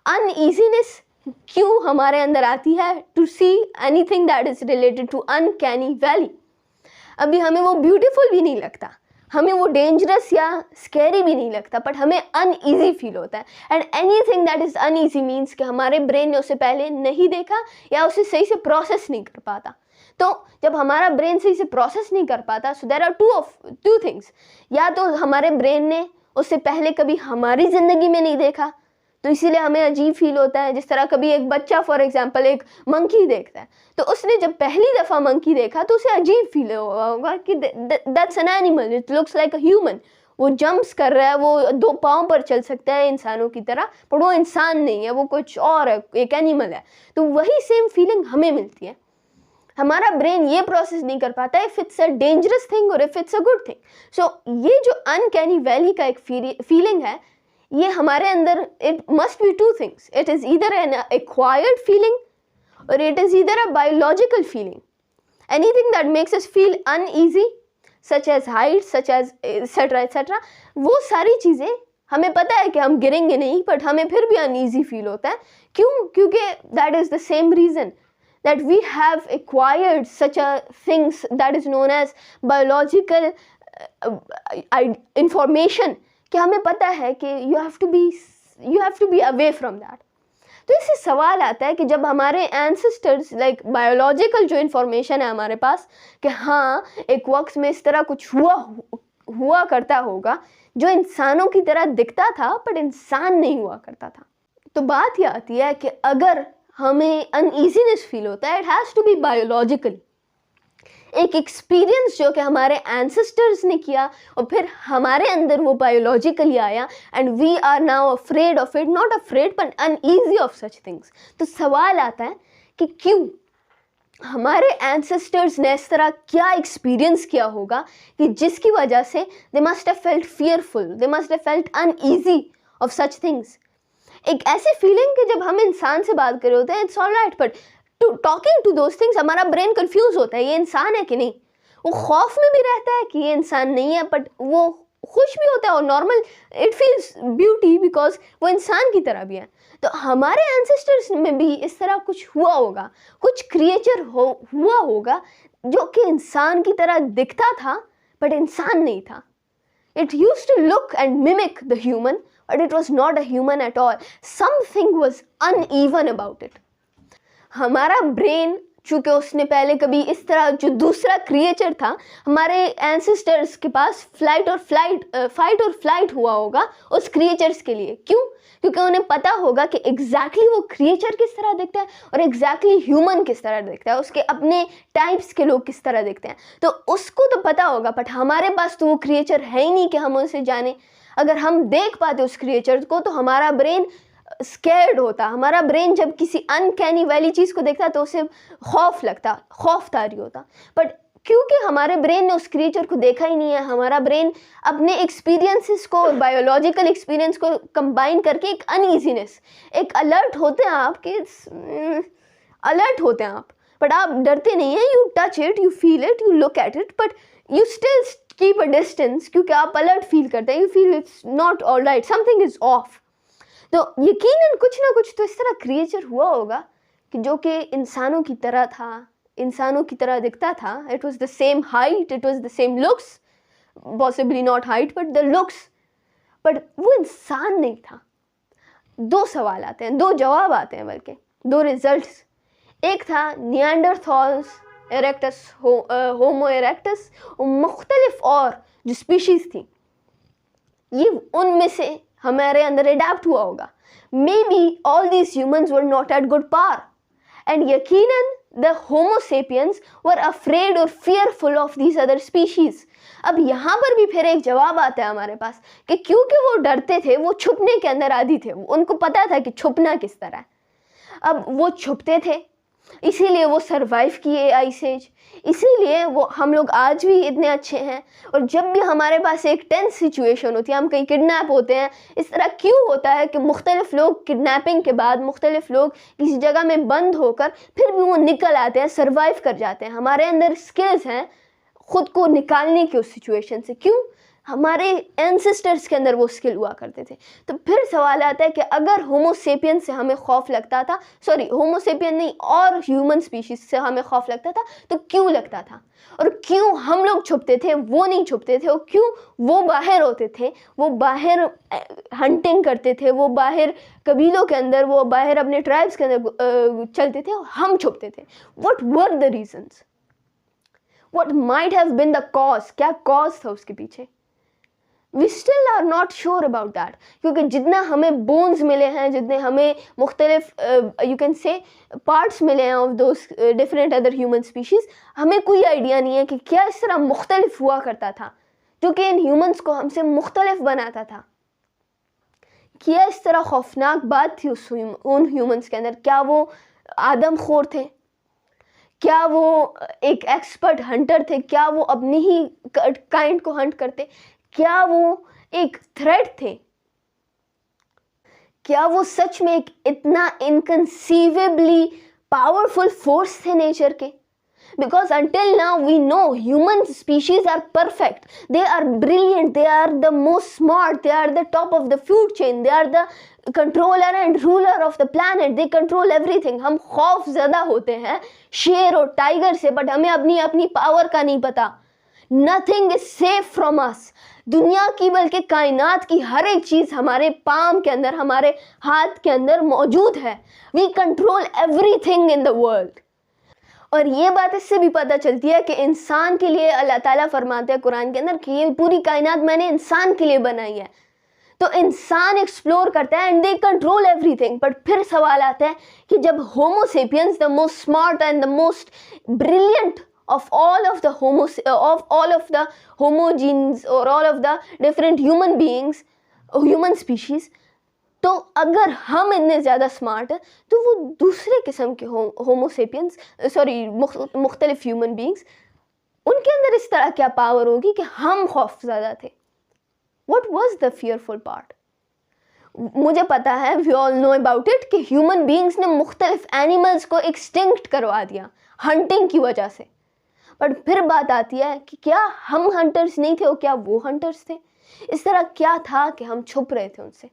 Uneasiness क्यों हमारे अंदर आती है? To see anything that is related to uncanny valley. अभी हमें वो ब्यूटीफुल भी नहीं लगता, हमें वो डेंजरस या स्कैरी भी नहीं लगता, बट हमें अनईजी फील होता है। And anything that is uneasy means कि हमारे ब्रेन ने उसे पहले नहीं देखा या उसे सही से प्रोसेस नहीं कर पाता। तो जब हमारा ब्रेन सही से प्रोसेस नहीं कर पाता, so there are two things. या तो हमारे ब्रेन ने उसे पहले कभी हमारी ज़िंदगी में नहीं देखा, तो इसीलिए हमें अजीब फील होता है। जिस तरह कभी एक बच्चा फॉर एग्जांपल एक मंकी देखता है, तो उसने जब पहली दफ़ा मंकी देखा तो उसे अजीब फील हुआ होगा कि that's an animal, it looks like a human. वो जंप्स कर रहा है, वो दो पाँव पर चल सकता है इंसानों की तरह, पर वो इंसान नहीं है, वो कुछ और है, एक एनिमल है। तो वही सेम फीलिंग हमें मिलती है। हमारा ब्रेन ये प्रोसेस नहीं कर पाता if it's a dangerous thing और if it's a good thing. So ये जो अनकैनी वैली का एक फीलिंग है, ये हमारे अंदर, it must be two things. It is either an acquired feeling और it is either a biological feeling. Anything that makes us feel uneasy such as height, such as etcetera etcetera, वो सारी चीज़ें हमें पता है कि हम गिरेंगे नहीं, बट हमें फिर भी अनईजी फील होता है। क्यों? क्योंकि that is the same reason that we have acquired such a things that is known as biological information, कि हमें पता है कि you have to be away from that। तो इससे सवाल आता है कि जब हमारे ancestors like biological जो information है हमारे पास कि हाँ एक वक्त में इस तरह कुछ हुआ करता होगा जो इंसानों की तरह दिखता था बट इंसान नहीं हुआ करता था, तो बात यह आती है कि अगर हमें अनईजीनेस फील होता है, it has to be biologically. एक एक्सपीरियंस जो कि हमारे एंसेस्टर्स ने किया और फिर हमारे अंदर वो बायोलॉजिकली आया and we are now afraid of it, not afraid but uneasy of such things. तो सवाल आता है कि क्यों हमारे एंसेस्टर्स ने इस तरह क्या एक्सपीरियंस किया होगा कि जिसकी वजह से they must have felt fearful, they must have felt uneasy of such things. एक ऐसी फीलिंग कि जब हम इंसान से बात कर रहे होते हैं, it's all right, but talking to those things हमारा ब्रेन कंफ्यूज होता है, ये इंसान है कि नहीं। वो खौफ में भी रहता है कि ये इंसान नहीं है, बट वो खुश भी होता है और normal it feels beauty because वो इंसान की तरह भी है। तो हमारे एंसेस्टर्स में भी इस तरह कुछ हुआ होगा, कुछ क्रिएचर हुआ होगा जो कि इंसान की तरह दिखता था बट इंसान नहीं था। It used to look and mimic the human, but it was not a human at all. Something was uneven about it. हमारा ब्रेन चूँकि उसने पहले कभी इस तरह जो दूसरा क्रिएचर था, हमारे एंसेस्टर्स के पास फाइट और फ्लाइट हुआ होगा उस क्रिएचर्स के लिए। क्यों? क्योंकि उन्हें पता होगा कि एग्जैक्टली वो क्रिएचर किस तरह दिखता है और एग्जैक्टली ह्यूमन किस तरह दिखता है, उसके अपने टाइप्स के लोग किस तरह दिखते हैं। तो उसको तो पता होगा, बट हमारे पास तो वो क्रिएचर है ही नहीं कि हम उसे जाने। अगर हम देख पाते उस क्रिएचर को तो हमारा ब्रेन स्कैर्ड होता। हमारा ब्रेन जब किसी अनकैनी वाली चीज़ को देखता तो उसे खौफतारी होता। बट क्योंकि हमारे ब्रेन ने उस क्रिएचर को देखा ही नहीं है, हमारा ब्रेन अपने एक्सपीरियंसेस को, बायोलॉजिकल एक्सपीरियंस को कंबाइन करके एक अनईजीनेस, एक अलर्ट होते हैं आप कि अलर्ट होते हैं आप, बट आप डरते नहीं हैं। You touch it, you feel it, you look at it, but you still keep a distance क्योंकि आप अलर्ट फील करते हैं। You feel it's not all right, something is of. तो यकीनन कुछ ना कुछ तो इस तरह क्रिएचर हुआ होगा कि जो कि इंसानों की तरह था, इंसानों की तरह दिखता था। It was the same height, it was the same looks, possibly not height but the looks, but वो इंसान नहीं था। दो सवाल आते हैं, दो जवाब आते हैं, बल्कि दो रिजल्ट्स। एक था निएंडरथॉल्स, इरेक्टस, होमो इरेक्टस और मुख्तलिफ और जो स्पीशीज़ थी, ये उनमें से हमारे अंदर अडैप्ट हुआ होगा। May be all these humans were not at good par and यकीनन the Homo sapiens were afraid और fearful of these other species. अब यहाँ पर भी फिर एक जवाब आता है हमारे पास कि क्योंकि वो डरते थे, वो छुपने के अंदर आदी थे, उनको पता था कि छुपना किस तरह है। अब वो छुपते थे, इसीलिए वो सरवाइव किए आइस एज, इसीलिए वो हम लोग आज भी इतने अच्छे हैं। और जब भी हमारे पास एक टेंस सिचुएशन होती है, हम कहीं किडनैप होते हैं, इस तरह क्यों होता है कि मुख्तलिफ लोग किडनैपिंग के बाद मुख्तलिफ लोग किसी जगह में बंद होकर फिर भी वो निकल आते हैं, सरवाइव कर जाते हैं। हमारे अंदर स्किल्स हैं खुद को निकालने की उस सिचुएशन से। क्यों? हमारे एंसेस्टर्स के अंदर वो स्किल हुआ करते थे। तो फिर सवाल आता है कि अगर होमोसेपियन से हमें खौफ लगता था, सॉरी होमोसेपियन नहीं और ह्यूमन स्पीशीज से हमें खौफ लगता था, तो क्यों लगता था? और क्यों हम लोग छुपते थे, वो नहीं छुपते थे? और क्यों वो बाहर होते थे, वो बाहर हंटिंग करते थे, वो बाहर कबीलों के अंदर, वो बाहर अपने ट्राइब्स के अंदर चलते थे, और हम छुपते थे? What were the reasons? What might have been the cause? क्या कॉज था उसके पीछे? We still are not sure about that, क्योंकि जितना हमें बोन्स मिले हैं, जितने हमें मुख्तलिफ यू कैन से पार्ट्स मिले हैं of those different other human species, हमें कोई आइडिया नहीं है कि क्या इस तरह मुख्तलिफ हुआ करता था जो कि इन ह्यूमंस को हमसे मुख्तलिफ बनाता था। क्या इस तरह खौफनाक बात थी उन ह्यूमंस के अंदर? क्या वो आदमखोर थे? क्या वो एक एक्सपर्ट हंटर थे? क्या वो अपनी ही काइंड को हंट करते? क्या वो एक थ्रेट थे? क्या वो सच में एक इतना इनकंसीवेबली पावरफुल फोर्स थे नेचर के? Because until now we know human species are perfect, they are brilliant, they are the most smart, they are the top of the food chain, they are the controller and ruler of the planet, they control everything. हम खौफ ज़्यादा होते हैं शेर और tiger से, but हमें अपनी अपनी पावर का नहीं पता। Nothing is safe from us. दुनिया की बल्कि कायनात की हर एक चीज़ हमारे पाम के अंदर, हमारे हाथ के अंदर मौजूद है। We control everything in the world. और ये बात इससे भी पता चलती है कि इंसान के लिए अल्लाह ताला फरमाते हैं कुरान के अंदर कि ये पूरी कायनात मैंने इंसान के लिए बनाई है। तो इंसान एक्सप्लोर करता है and they control everything. But फिर सवाल आता है कि जब Homo sapiens, the most smart and the most brilliant of all of the homogenes or all of the different human beings, human species, तो अगर हम इतने ज़्यादा स्मार्ट हैं तो वो दूसरे किस्म के होमोसेपियंस, सॉरी मुख्तलिफ ह्यूमन बींग्स, उनके अंदर इस तरह क्या पावर होगी कि हम खौफ ज़्यादा थे? What was the fearful part? मुझे पता है, we all know about it, कि ह्यूमन बींग्स ने मुख्तलिफ एनिमल्स को एक्सटिंक्ट करवा दिया हंटिंग की वजह से। बट फिर बात आती है कि क्या हम हंटर्स नहीं थे और क्या वो हंटर्स थे? इस तरह क्या था कि हम छुप रहे थे उनसे?